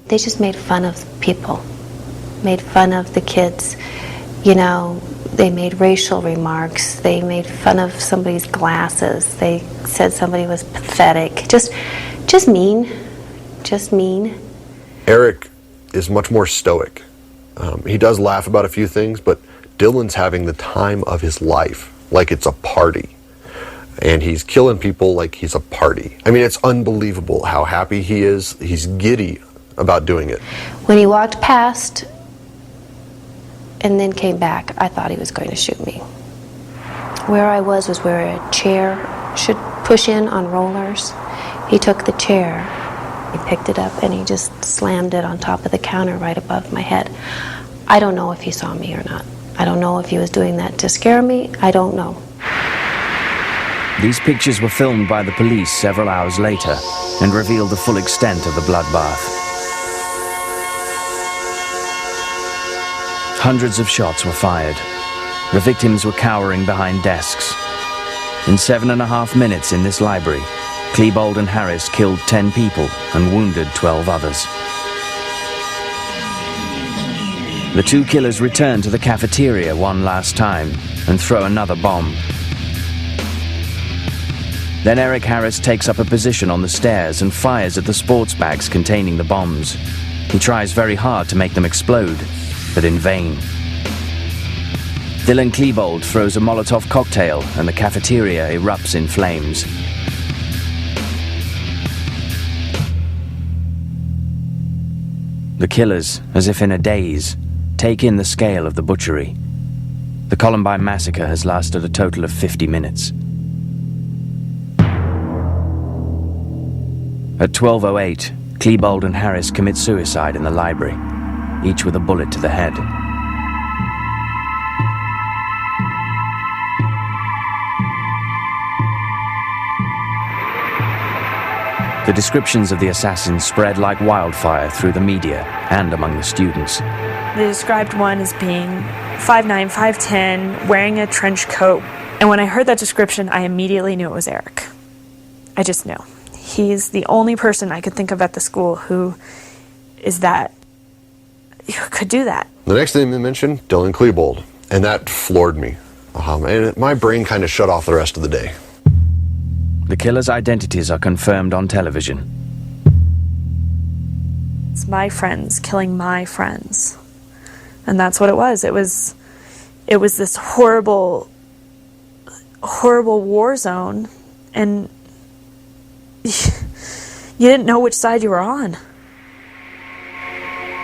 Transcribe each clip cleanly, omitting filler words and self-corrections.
They just made fun of people, made fun of the kids. You know, they made racial remarks. They made fun of somebody's glasses. They said somebody was pathetic. Just mean. Just mean. Eric is much more stoic. He does laugh about a few things, but Dylan's having the time of his life, like it's a party. And he's killing people like he's a party. I mean, it's unbelievable how happy he is. He's giddy about doing it. When he walked past and then came back, I thought he was going to shoot me. Where I was where a chair should push in on rollers. He took the chair, he picked it up, and he just slammed it on top of the counter right above my head. I don't know if he saw me or not. I don't know if he was doing that to scare me. I don't know. These pictures were filmed by the police several hours later and revealed the full extent of the bloodbath. Hundreds of shots were fired. The victims were cowering behind desks. In 7.5 minutes in this library, Klebold and Harris killed 10 people and wounded 12 others. The two killers return to the cafeteria one last time and throw another bomb. Then Eric Harris takes up a position on the stairs and fires at the sports bags containing the bombs. He tries very hard to make them explode, but in vain. Dylan Klebold throws a Molotov cocktail and the cafeteria erupts in flames. The killers, as if in a daze, take in the scale of the butchery. The Columbine massacre has lasted a total of 50 minutes. At 12:08, Klebold and Harris commit suicide in the library, each with a bullet to the head. The descriptions of the assassins spread like wildfire through the media and among the students. They described one as being 5'9", 5'10", wearing a trench coat. And when I heard that description, I immediately knew it was Eric. I just knew. He's the only person I could think of at the school who could do that. The next name they mentioned, Dylan Klebold, and that floored me. And my brain kind of shut off the rest of the day. The killers' identities are confirmed on television. It's my friends killing my friends. And that's what it was. It was this horrible, horrible war zone, and you didn't know which side you were on.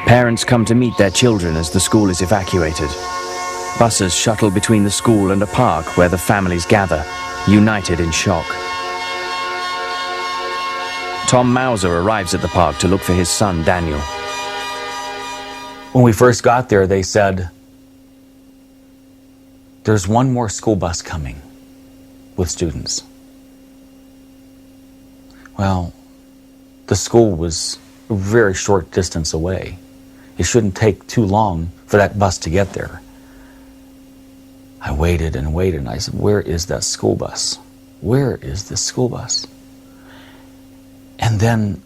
Parents come to meet their children as the school is evacuated. Buses shuttle between the school and a park where the families gather, united in shock. Tom Mauser arrives at the park to look for his son, Daniel. When we first got there, they said, "There's one more school bus coming with students." Well, the school was a very short distance away. It shouldn't take too long for that bus to get there. I waited and waited, and I said, "Where is that school bus? Where is this school bus?" And then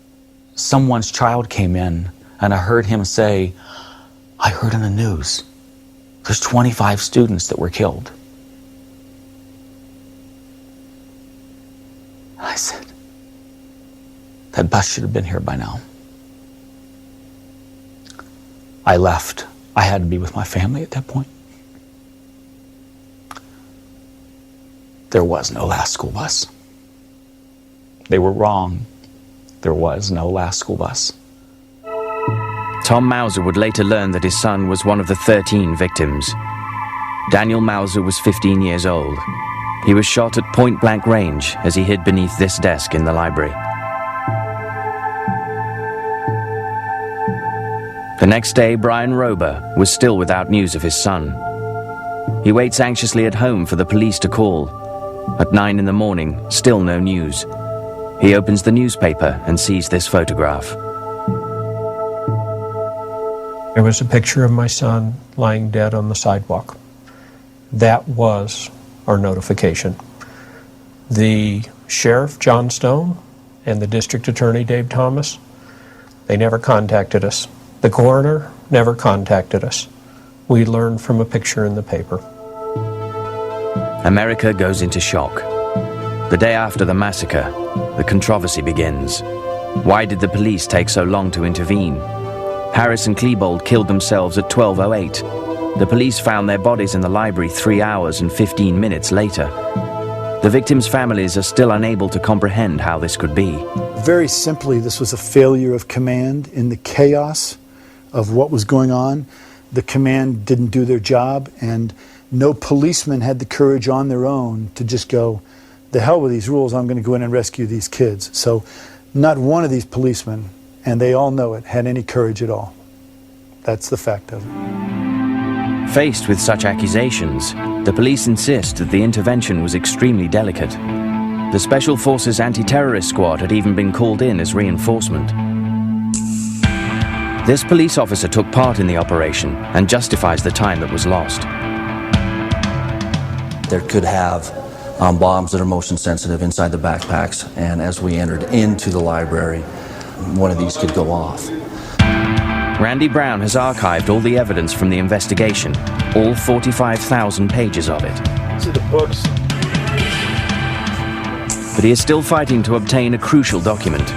someone's child came in, and I heard him say, "I heard in the news, there's 25 students that were killed." I said, that bus should have been here by now. I left. I had to be with my family at that point. There was no last school bus. They were wrong. There was no last school bus. Tom Mauser would later learn that his son was one of the 13 victims. Daniel Mauser was 15 years old. He was shot at point-blank range as he hid beneath this desk in the library. The next day, Brian Rober was still without news of his son. He waits anxiously at home for the police to call. At 9 in the morning, still no news. He opens the newspaper and sees this photograph. There was a picture of my son lying dead on the sidewalk. That was our notification. The sheriff, John Stone, and the district attorney, Dave Thomas, They never contacted us. The coroner never contacted us. We learned from a picture in the paper. America goes into shock. The day after the massacre, the controversy begins. Why did the police take so long to intervene? Harris and Klebold killed themselves at 12:08. The police found their bodies in the library 3 hours and 15 minutes later. The victims' families are still unable to comprehend how this could be. Very simply, this was a failure of command in the chaos of what was going on. The command didn't do their job, and no policeman had the courage on their own to just go, the hell with these rules, I'm going to go in and rescue these kids. So not one of these policemen, and they all know it, had any courage at all. That's the fact of it. Faced with such accusations, the police insist that the intervention was extremely delicate. The Special Forces Anti-Terrorist Squad had even been called in as reinforcement. This police officer took part in the operation and justifies the time that was lost. There could have bombs that are motion sensitive inside the backpacks, and as we entered into the library, one of these could go off. Randy Brown has archived all the evidence from the investigation, all 45,000 pages of it. These are the books. But he is still fighting to obtain a crucial document,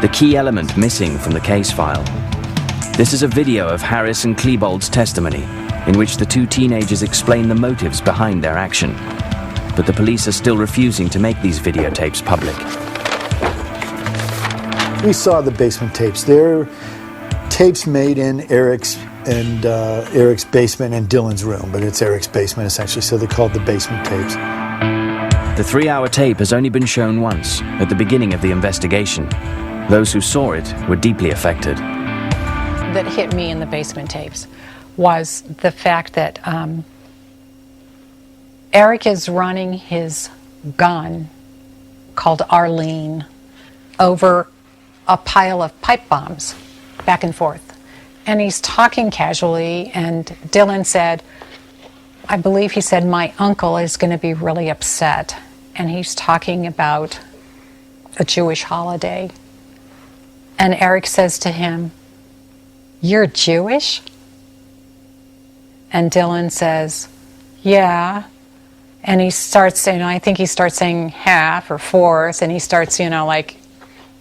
the key element missing from the case file. This is a video of Harris and Klebold's testimony, in which the two teenagers explain the motives behind their action. But the police are still refusing to make these videotapes public. We saw the basement tapes. They're tapes made in Eric's basement and Dylan's room, but it's Eric's basement essentially, so they're called the basement tapes. The 3-hour tape has only been shown once, at the beginning of the investigation. Those who saw it were deeply affected. That hit me in the basement tapes was the fact that Eric is running his gun, called Arlene, over a pile of pipe bombs, back and forth. And he's talking casually, and Dylan said, I believe he said, my uncle is going to be really upset. And he's talking about a Jewish holiday. And Eric says to him, you're Jewish? And Dylan says, yeah. And he starts saying, I think he starts saying half or fourth, and he starts, and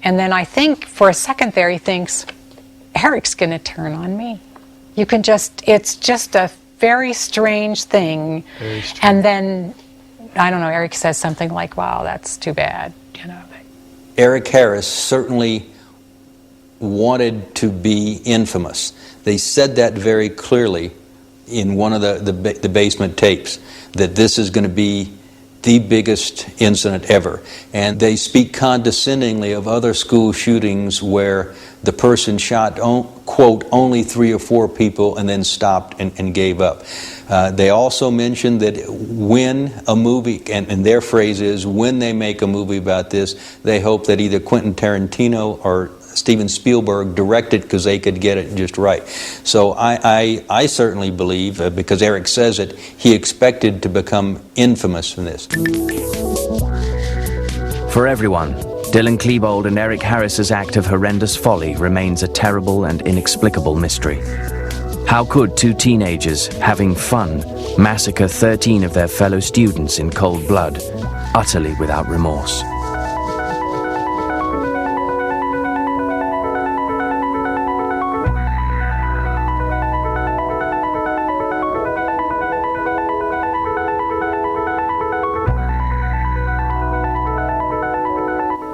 then I think for a second there he thinks, Eric's going to turn on me. It's just a very strange thing. Very strange. And then, I don't know, Eric says something like, wow, that's too bad, Eric Harris certainly wanted to be infamous. They said that very clearly in one of the basement tapes, that this is going to be the biggest incident ever. And they speak condescendingly of other school shootings where the person shot, quote, only 3 or 4 people and then stopped and gave up. They also mentioned that when a movie, and their phrase is, when they make a movie about this, they hope that either Quentin Tarantino or Steven Spielberg directed because they could get it just right. So I certainly believe, because Eric says it, he expected to become infamous in this. For everyone, Dylan Klebold and Eric Harris's act of horrendous folly remains a terrible and inexplicable mystery. How could 2 teenagers, having fun, massacre 13 of their fellow students in cold blood, utterly without remorse?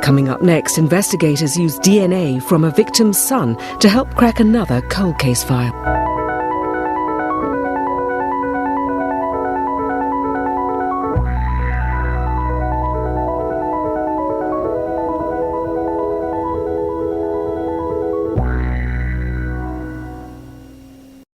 Coming up next, investigators use DNA from a victim's son to help crack another cold case file.